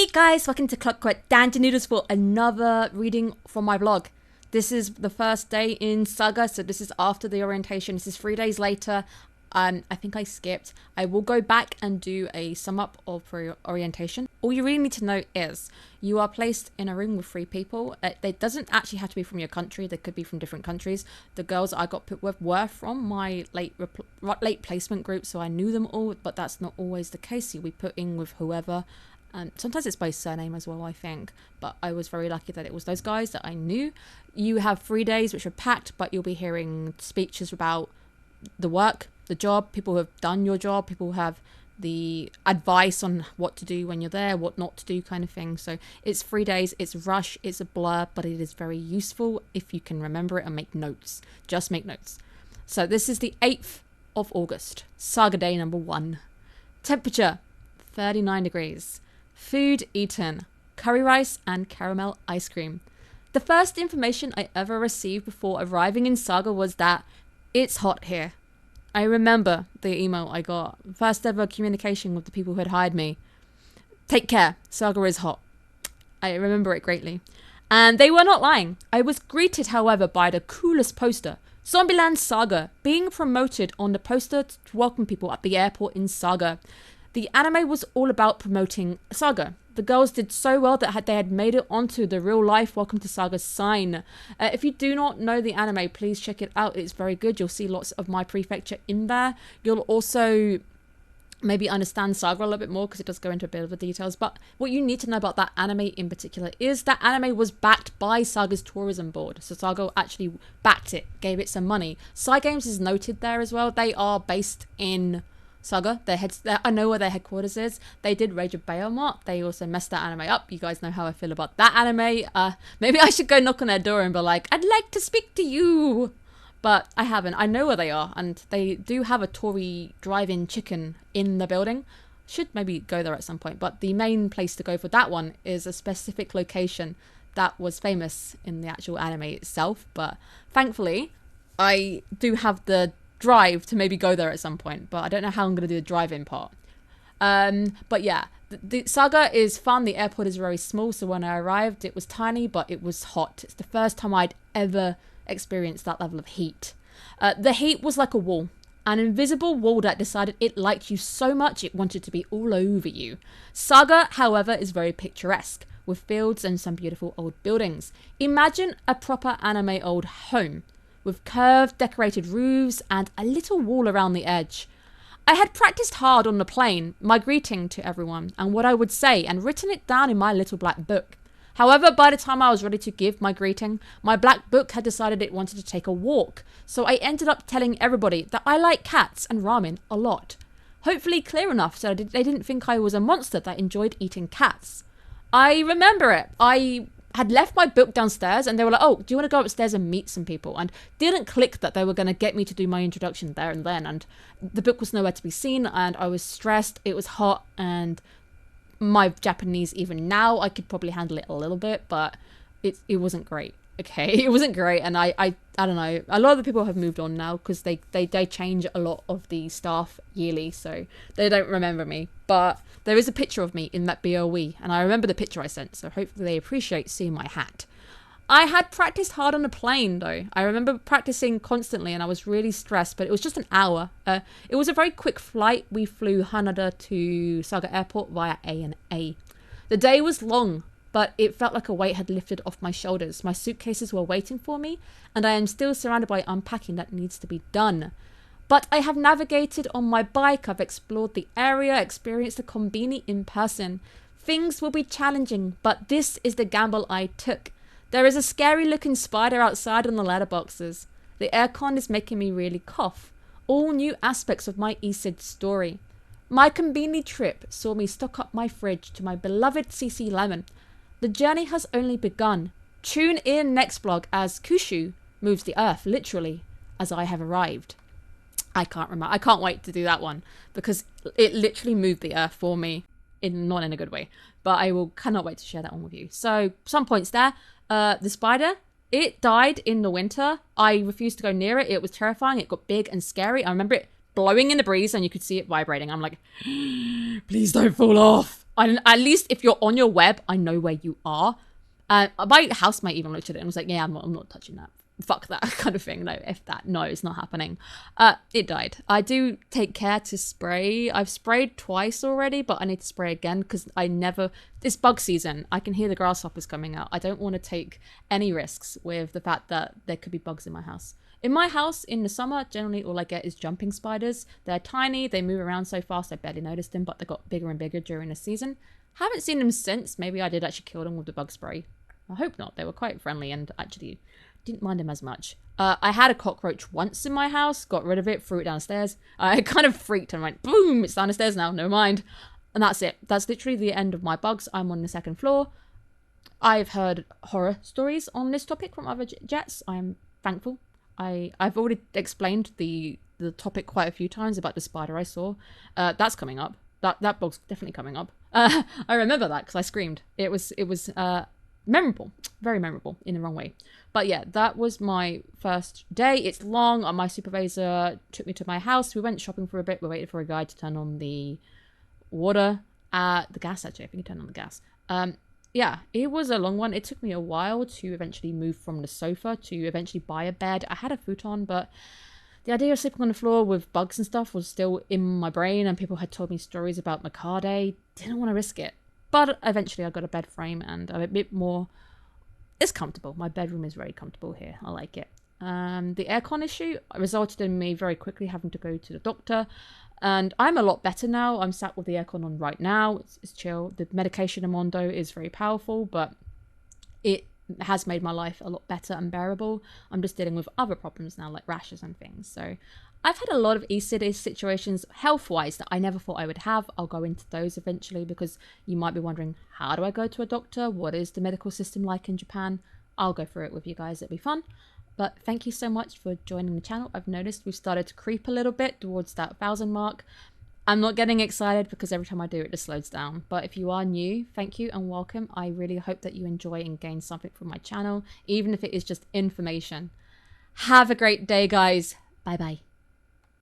Hey guys, welcome to Clockwork, Noodles for another reading from my vlog. This is the first day in Saga, so this is after the orientation. This is 3 days later. I think I skipped. I will go back and do a sum up of orientation. All you really need to know is you are placed in a room with 3 people. It doesn't actually have to be from your country. They could be from different countries. The girls I got put with were from my late placement group, so I knew them all, but that's not always the case. You'll be put in with whoever. Sometimes it's by surname as well, I think. But I was very lucky that it was those guys that I knew. You have 3 days which are packed, but you'll be hearing speeches about the work, the job, people who have done your job, people who have the advice on what to do when you're there, what not to do kind of thing. So it's 3 days, it's rush, it's a blur, but it is very useful if you can remember it and make notes. Just make notes. So this is the 8th of August, Saga day number 1. Temperature, 39 degrees. Food eaten, curry rice and caramel ice cream. The first information I ever received before arriving in Saga was that it's hot here. I remember the email I got, first ever communication with the people who had hired me. Take care, Saga is hot. I remember it greatly. And they were not lying. I was greeted, however, by the coolest poster, Zombieland Saga, being promoted on the poster to welcome people at the airport in Saga. The anime was all about promoting Saga. The girls did so well that they had made it onto the real life Welcome to Saga sign. If you do not know the anime, please check it out. It's very good. You'll see lots of my prefecture in there. You'll also maybe understand Saga a little bit more because it does go into a bit of the details. But what you need to know about that anime in particular is that anime was backed by Saga's tourism board. So Saga actually backed it, gave it some money. Cygames is noted there as well. They are based in Saga. I know where their headquarters is. They did Rage of Bahamut. They also messed that anime up. You guys know how I feel about that anime. Maybe I should go knock on their door and be like, I'd like to speak to you. But I haven't. I know where they are, and they do have a Tory drive-in chicken in the building. Should maybe go there at some point. But the main place to go for that one is a specific location that was famous in the actual anime itself. But thankfully, I do have the drive to maybe go there at some point, but I don't know how I'm going to do the drive-in part. But yeah, the Saga is fun. The airport is very small, so when I arrived it was tiny, but it was hot. It's the first time I'd ever experienced that level of heat. The heat was like a wall, an invisible wall that decided it liked you so much it wanted to be all over you. Saga, however, is very picturesque, with fields and some beautiful old buildings. Imagine a proper anime old home, with curved decorated roofs and a little wall around the edge. I had practiced hard on the plane, my greeting to everyone, and what I would say, and written it down in my little black book. However, by the time I was ready to give my greeting, my black book had decided it wanted to take a walk, so I ended up telling everybody that I like cats and ramen a lot. Hopefully clear enough so they didn't think I was a monster that enjoyed eating cats. I remember it. I had left my book downstairs and they were like, oh, do you want to go upstairs and meet some people? And didn't click that they were going to get me to do my introduction there and then. And the book was nowhere to be seen and I was stressed. It was hot and my Japanese, even now, I could probably handle it a little bit, but it wasn't great. Okay, it wasn't great. And I don't know. A lot of the people have moved on now because they change a lot of the staff yearly, so they don't remember me. But there is a picture of me in that BOE, and I remember the picture I sent, so hopefully they appreciate seeing my hat. I had practiced hard on the plane, though. I remember practicing constantly, and I was really stressed, but it was just an hour. It was a very quick flight. We flew Haneda to Saga Airport via ANA. The day was long, but it felt like a weight had lifted off my shoulders. My suitcases were waiting for me, and I am still surrounded by unpacking that needs to be done. But I have navigated on my bike, I've explored the area, experienced the Konbini in person. Things will be challenging, but this is the gamble I took. There is a scary looking spider outside on the letterboxes. The aircon is making me really cough. All new aspects of my ESID story. My Konbini trip saw me stock up my fridge to my beloved CC Lemon. The journey has only begun. Tune in next vlog as Kushu moves the earth, literally, as I have arrived. I can't remember. I can't wait to do that one because it literally moved the earth for me, not in a good way. But I cannot wait to share that one with you. So some points there. The spider, it died in the winter. I refused to go near it. It was terrifying. It got big and scary. I remember it blowing in the breeze and you could see it vibrating. I'm like, please don't fall off. At least if you're on your web, I know where you are. My housemate even looked at it and was like, yeah, I'm not touching that. Fuck that kind of thing. No, no, it's not happening. It died. I do take care to spray. I've sprayed twice already, but I need to spray again because it's bug season. I can hear the grasshoppers coming out. I don't want to take any risks with the fact that there could be bugs in my house. In my house, in the summer, generally all I get is jumping spiders. They're tiny, they move around so fast I barely noticed them, but they got bigger and bigger during the season. Haven't seen them since. Maybe I did actually kill them with the bug spray. I hope not. They were quite friendly and actually didn't mind them as much. I had a cockroach once in my house, got rid of it, threw it downstairs. I kind of freaked and went, boom, it's down the stairs now, never mind. And that's it. That's literally the end of my bugs. I'm on the second floor. I've heard horror stories on this topic from other jets. I'm thankful. I've already explained the topic quite a few times about the spider I saw. That's coming up. That bug's definitely coming up. I remember that because I screamed. It was memorable, very memorable in the wrong way. But yeah, that was my first day. It's long. My supervisor took me to my house. We went shopping for a bit. We waited for a guy to turn on the water, the gas actually. I think he turned on the gas. Yeah, it was a long one. It took me a while to eventually move from the sofa to eventually buy a bed. I had a futon, but the idea of sleeping on the floor with bugs and stuff was still in my brain, and people had told me stories about Makade. Didn't want to risk it. But eventually I got a bed frame and I'm a bit more... It's comfortable. My bedroom is very comfortable here. I like it. The aircon issue resulted in me very quickly having to go to the doctor. And I'm a lot better now. I'm sat with the aircon on right now. It's chill. The medication I'm on, though, is very powerful, but it has made my life a lot better and bearable. I'm just dealing with other problems now, like rashes and things. So I've had a lot of ECD situations health-wise that I never thought I would have. I'll go into those eventually because you might be wondering, how do I go to a doctor? What is the medical system like in Japan? I'll go through it with you guys. It'll be fun. But thank you so much for joining the channel. I've noticed we've started to creep a little bit towards that 1,000 mark. I'm not getting excited because every time I do it just slows down. But if you are new, thank you and welcome. I really hope that you enjoy and gain something from my channel, even if it is just information. Have a great day, guys. Bye bye.